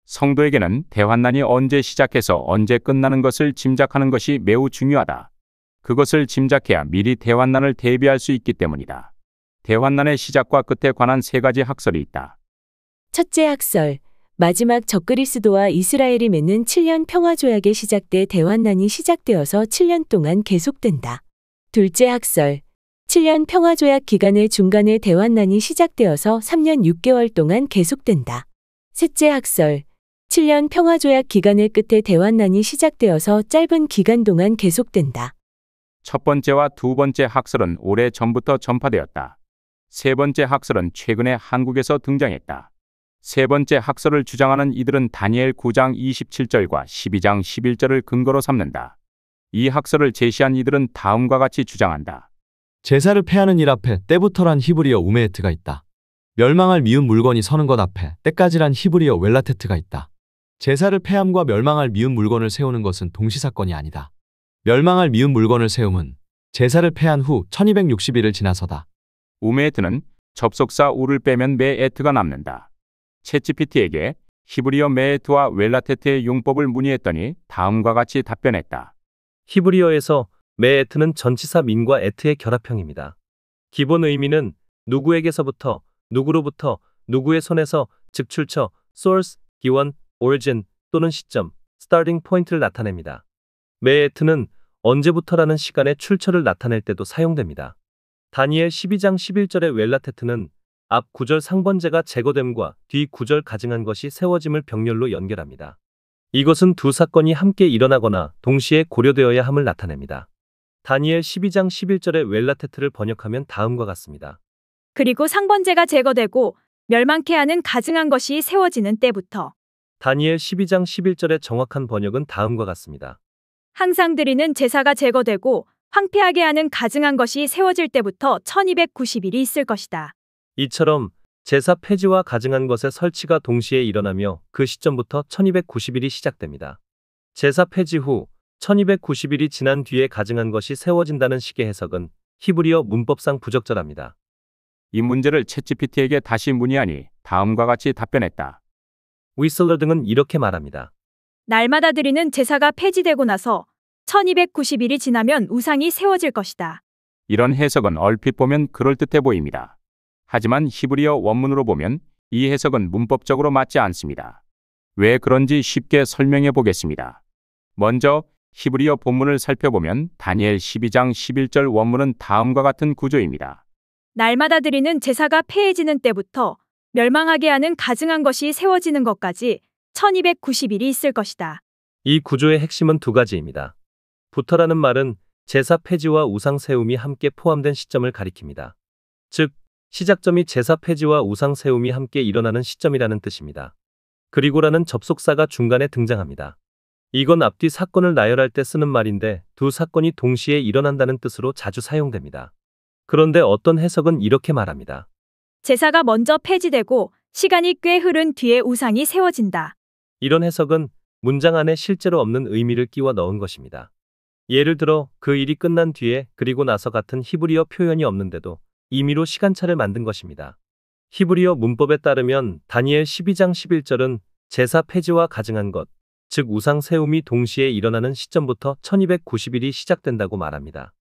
성도에게는 대환난이 언제 시작해서 언제 끝나는 것을 짐작하는 것이 매우 중요하다. 그것을 짐작해야 미리 대환난을 대비할 수 있기 때문이다. 대환난의 시작과 끝에 관한 세 가지 학설이 있다. 첫째 학설, 마지막 적그리스도와 이스라엘이 맺는 7년 평화조약의 시작돼 대환난이 시작되어서 7년 동안 계속된다. 둘째 학설, 7년 평화조약 기간의 중간에 대환난이 시작되어서 3년 6개월 동안 계속된다. 셋째 학설, 7년 평화조약 기간의 끝에 대환난이 시작되어서 짧은 기간 동안 계속된다. 첫 번째와 두 번째 학설은 오래 전부터 전파되었다. 세 번째 학설은 최근에 한국에서 등장했다. 세 번째 학설을 주장하는 이들은 다니엘 9장 27절과 12장 11절을 근거로 삼는다. 이 학설을 제시한 이들은 다음과 같이 주장한다. 제사를 폐하는 일 앞에 때부터란 히브리어 우메에트가 있다. 멸망할 미운 물건이 서는 것 앞에 때까지란 히브리어 웰라테트가 있다. 제사를 폐함과 멸망할 미운 물건을 세우는 것은 동시사건이 아니다. 멸망할 미운 물건을 세움은 제사를 폐한 후 1260일을 지나서다. 우메에트는 접속사 우를 빼면 메에트가 남는다. 챗GPT에게 히브리어 메에트와 웰라테트의 용법을 문의했더니 다음과 같이 답변했다. 히브리어에서 메에트는 전치사 민과 에트의 결합형입니다. 기본 의미는 누구에게서부터, 누구로부터, 누구의 손에서, 즉 출처, source, 기원, origin 또는 시점, starting point를 나타냅니다. 메에트는 언제부터라는 시간의 출처를 나타낼 때도 사용됩니다. 다니엘 12장 11절의 웰라테트는 앞 9절 상번제가 제거됨과 뒤 9절 가증한 것이 세워짐을 병렬로 연결합니다. 이것은 두 사건이 함께 일어나거나 동시에 고려되어야 함을 나타냅니다. 다니엘 12장 11절의 웰라테트를 번역하면 다음과 같습니다. 그리고 상번제가 제거되고 멸망케 하는 가증한 것이 세워지는 때부터. 다니엘 12장 11절의 정확한 번역은 다음과 같습니다. 항상 드리는 제사가 제거되고 황폐하게 하는 가증한 것이 세워질 때부터 1290일이 있을 것이다. 이처럼 제사 폐지와 가증한 것의 설치가 동시에 일어나며 그 시점부터 1290일이 시작됩니다. 제사 폐지 후 1290일이 지난 뒤에 가증한 것이 세워진다는 식의 해석은 히브리어 문법상 부적절합니다. 이 문제를 챗GPT에게 다시 문의하니 다음과 같이 답변했다. 위슬러 등은 이렇게 말합니다. 날마다 드리는 제사가 폐지되고 나서 1290일이 지나면 우상이 세워질 것이다. 이런 해석은 얼핏 보면 그럴듯해 보입니다. 하지만 히브리어 원문으로 보면 이 해석은 문법적으로 맞지 않습니다. 왜 그런지 쉽게 설명해 보겠습니다. 먼저 히브리어 본문을 살펴보면 다니엘 12장 11절 원문은 다음과 같은 구조입니다. 날마다 드리는 제사가 폐해지는 때부터 멸망하게 하는 가증한 것이 세워지는 것까지 1290일이 있을 것이다. 이 구조의 핵심은 두 가지입니다. 부터라는 말은 제사 폐지와 우상 세움이 함께 포함된 시점을 가리킵니다. 즉, 시작점이 제사 폐지와 우상 세움이 함께 일어나는 시점이라는 뜻입니다. 그리고라는 접속사가 중간에 등장합니다. 이건 앞뒤 사건을 나열할 때 쓰는 말인데 두 사건이 동시에 일어난다는 뜻으로 자주 사용됩니다. 그런데 어떤 해석은 이렇게 말합니다. 제사가 먼저 폐지되고 시간이 꽤 흐른 뒤에 우상이 세워진다. 이런 해석은 문장 안에 실제로 없는 의미를 끼워 넣은 것입니다. 예를 들어 그 일이 끝난 뒤에 그리고 나서 같은 히브리어 표현이 없는데도 임의로 시간차를 만든 것입니다. 히브리어 문법에 따르면 다니엘 12장 11절은 제사 폐지와 가증한 것, 즉 우상 세움이 동시에 일어나는 시점부터 1290일이 시작된다고 말합니다.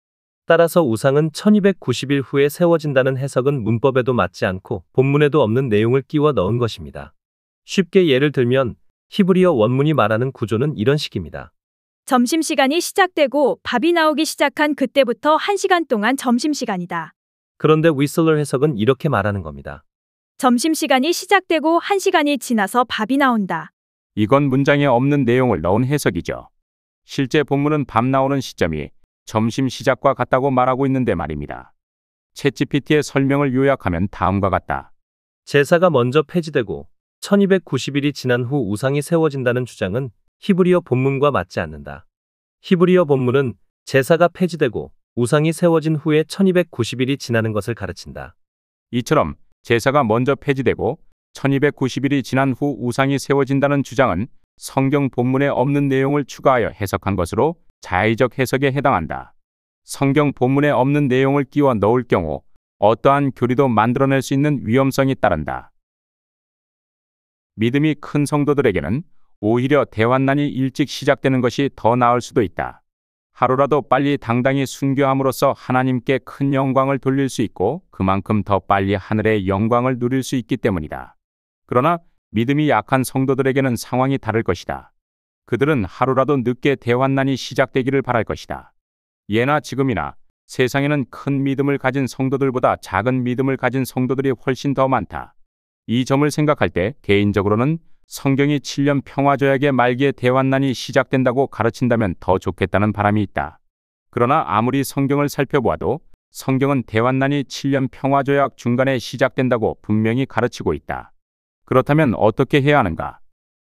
따라서 우상은 1290일 후에 세워진다는 해석은 문법에도 맞지 않고 본문에도 없는 내용을 끼워 넣은 것입니다. 쉽게 예를 들면 히브리어 원문이 말하는 구조는 이런 식입니다. 점심시간이 시작되고 밥이 나오기 시작한 그때부터 1시간 동안 점심시간이다. 그런데 위슬러 해석은 이렇게 말하는 겁니다. 점심시간이 시작되고 1시간이 지나서 밥이 나온다. 이건 문장에 없는 내용을 넣은 해석이죠. 실제 본문은 밤 나오는 시점이 점심 시작과 같다고 말하고 있는데 말입니다. 챗GPT의 설명을 요약하면 다음과 같다. 제사가 먼저 폐지되고 1290일이 지난 후 우상이 세워진다는 주장은 히브리어 본문과 맞지 않는다. 히브리어 본문은 제사가 폐지되고 우상이 세워진 후에 1290일이 지나는 것을 가르친다. 이처럼 제사가 먼저 폐지되고 1290일이 지난 후 우상이 세워진다는 주장은 성경 본문에 없는 내용을 추가하여 해석한 것으로 자의적 해석에 해당한다. 성경 본문에 없는 내용을 끼워 넣을 경우 어떠한 교리도 만들어낼 수 있는 위험성이 따른다. 믿음이 큰 성도들에게는 오히려 대환난이 일찍 시작되는 것이 더 나을 수도 있다. 하루라도 빨리 당당히 순교함으로써 하나님께 큰 영광을 돌릴 수 있고 그만큼 더 빨리 하늘의 영광을 누릴 수 있기 때문이다. 그러나 믿음이 약한 성도들에게는 상황이 다를 것이다. 그들은 하루라도 늦게 대환난이 시작되기를 바랄 것이다. 예나 지금이나 세상에는 큰 믿음을 가진 성도들보다 작은 믿음을 가진 성도들이 훨씬 더 많다. 이 점을 생각할 때 개인적으로는 성경이 7년 평화조약의 말기에 대환난이 시작된다고 가르친다면 더 좋겠다는 바람이 있다. 그러나 아무리 성경을 살펴보아도 성경은 대환난이 7년 평화조약 중간에 시작된다고 분명히 가르치고 있다. 그렇다면 어떻게 해야 하는가?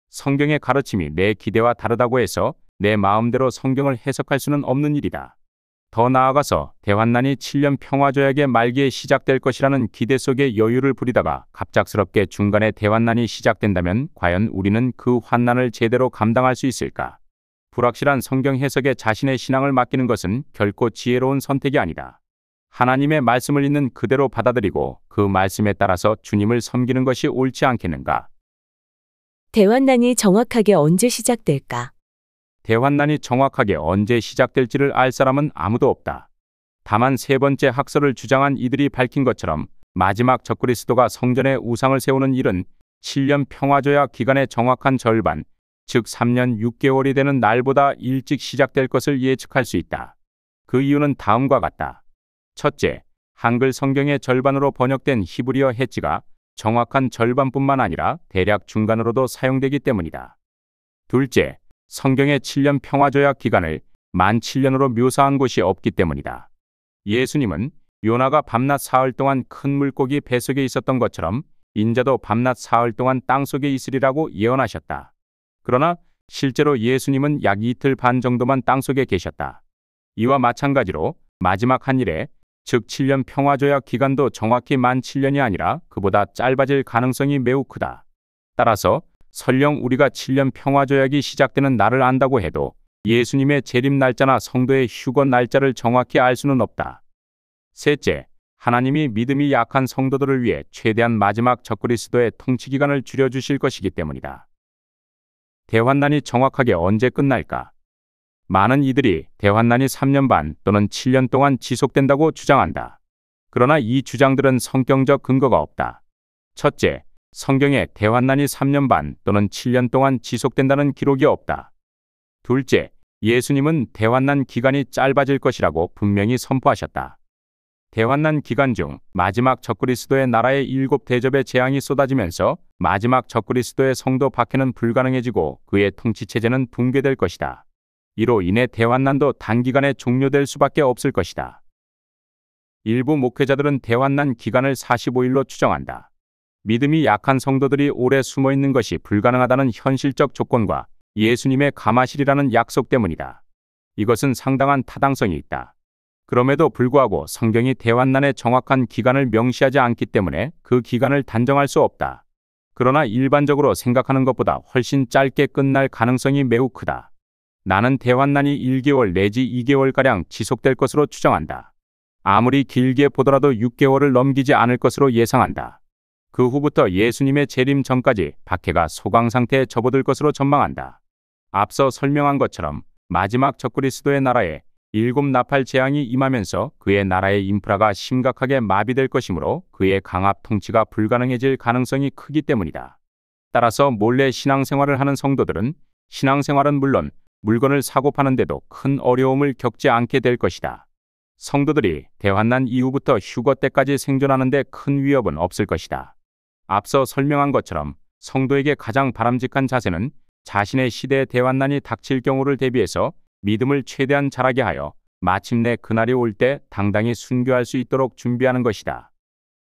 성경의 가르침이 내 기대와 다르다고 해서 내 마음대로 성경을 해석할 수는 없는 일이다. 더 나아가서 대환난이 7년 평화조약의 말기에 시작될 것이라는 기대 속에 여유를 부리다가 갑작스럽게 중간에 대환난이 시작된다면 과연 우리는 그 환난을 제대로 감당할 수 있을까? 불확실한 성경 해석에 자신의 신앙을 맡기는 것은 결코 지혜로운 선택이 아니다. 하나님의 말씀을 있는 그대로 받아들이고 그 말씀에 따라서 주님을 섬기는 것이 옳지 않겠는가? 대환난이 정확하게 언제 시작될까? 대환난이 정확하게 언제 시작될지를 알 사람은 아무도 없다. 다만 세 번째 학설을 주장한 이들이 밝힌 것처럼 마지막 적그리스도가 성전에 우상을 세우는 일은 7년 평화조약 기간의 정확한 절반, 즉 3년 6개월이 되는 날보다 일찍 시작될 것을 예측할 수 있다. 그 이유는 다음과 같다. 첫째, 한글 성경의 절반으로 번역된 히브리어 해지가 정확한 절반뿐만 아니라 대략 중간으로도 사용되기 때문이다. 둘째, 성경의 7년 평화조약 기간을 17,000년으로 묘사한 곳이 없기 때문이다. 예수님은 요나가 밤낮 사흘 동안 큰 물고기 뱃속에 있었던 것처럼 인자도 밤낮 사흘 동안 땅속에 있으리라고 예언하셨다. 그러나 실제로 예수님은 약 이틀 반 정도만 땅속에 계셨다. 이와 마찬가지로 마지막 한 일에 즉 7년 평화조약 기간도 정확히 17,000년이 아니라 그보다 짧아질 가능성이 매우 크다. 따라서 설령 우리가 7년 평화조약이 시작되는 날을 안다고 해도 예수님의 재림 날짜나 성도의 휴거 날짜를 정확히 알 수는 없다. 셋째, 하나님이 믿음이 약한 성도들을 위해 최대한 마지막 적그리스도의 통치 기간을 줄여주실 것이기 때문이다. 대환난이 정확하게 언제 끝날까? 많은 이들이 대환난이 3년 반 또는 7년 동안 지속된다고 주장한다. 그러나 이 주장들은 성경적 근거가 없다. 첫째, 성경에 대환난이 3년 반 또는 7년 동안 지속된다는 기록이 없다. 둘째, 예수님은 대환난 기간이 짧아질 것이라고 분명히 선포하셨다. 대환난 기간 중 마지막 적그리스도의 나라의 7대접의 재앙이 쏟아지면서 마지막 적그리스도의 성도 박해는 불가능해지고 그의 통치체제는 붕괴될 것이다. 이로 인해 대환난도 단기간에 종료될 수밖에 없을 것이다. 일부 목회자들은 대환난 기간을 45일로 추정한다. 믿음이 약한 성도들이 오래 숨어있는 것이 불가능하다는 현실적 조건과 예수님의 감하시리라는 약속 때문이다. 이것은 상당한 타당성이 있다. 그럼에도 불구하고 성경이 대환난의 정확한 기간을 명시하지 않기 때문에 그 기간을 단정할 수 없다. 그러나 일반적으로 생각하는 것보다 훨씬 짧게 끝날 가능성이 매우 크다. 나는 대환난이 1개월 내지 2개월가량 지속될 것으로 추정한다. 아무리 길게 보더라도 6개월을 넘기지 않을 것으로 예상한다. 그 후부터 예수님의 재림 전까지 박해가 소강 상태에 접어들 것으로 전망한다. 앞서 설명한 것처럼 마지막 적그리스도의 나라에 7 나팔 재앙이 임하면서 그의 나라의 인프라가 심각하게 마비될 것이므로 그의 강압 통치가 불가능해질 가능성이 크기 때문이다. 따라서 몰래 신앙생활을 하는 성도들은 신앙생활은 물론 물건을 사고 파는데도 큰 어려움을 겪지 않게 될 것이다. 성도들이 대환난 이후부터 휴거 때까지 생존하는 데 큰 위협은 없을 것이다. 앞서 설명한 것처럼 성도에게 가장 바람직한 자세는 자신의 시대의 대환난이 닥칠 경우를 대비해서 믿음을 최대한 자라게 하여 마침내 그날이 올 때 당당히 순교할 수 있도록 준비하는 것이다.